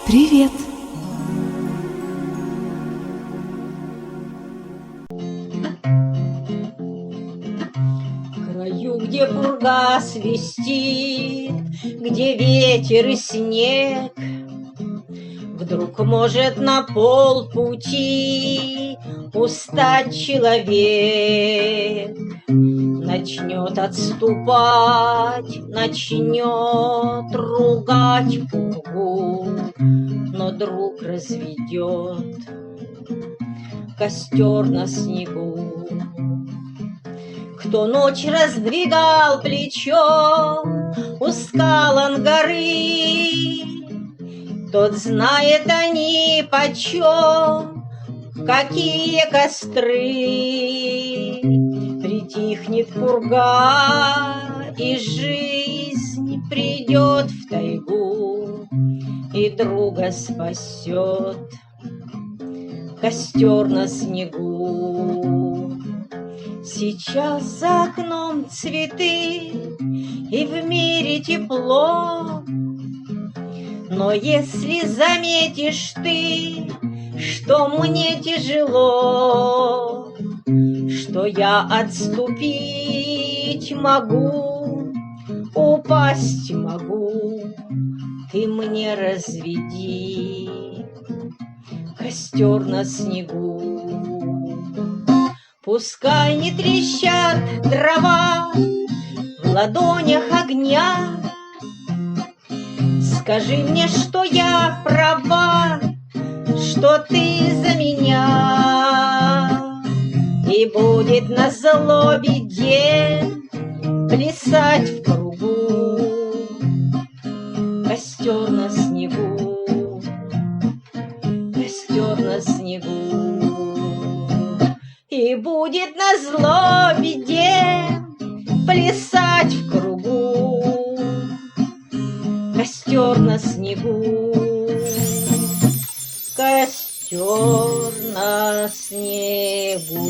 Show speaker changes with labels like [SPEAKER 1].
[SPEAKER 1] Привет!
[SPEAKER 2] В краю, где пурга свистит, где ветер и снег, вдруг может на полпути устать человек. Начнет отступать, начнет ругать пургу, но друг разведет костер на снегу. Кто ночь раздвигал плечо у скал Ангары, тот знает они почем, какие костры. Притихнет пурга, и жизнь придет в тайгу, и друга спасет костер на снегу. Сейчас за окном цветы, и в мире тепло, но если заметишь ты, что мне тяжело, что я отступить могу, упасть могу, ты мне разведи костер на снегу. Пускай не трещат дрова в ладонях огня, скажи мне, что я права, что ты за меня. И будет назло беде плясать в кругу костер на снегу, костер на снегу. И будет назло беде плясать в кругу костер на снегу, костер на снегу.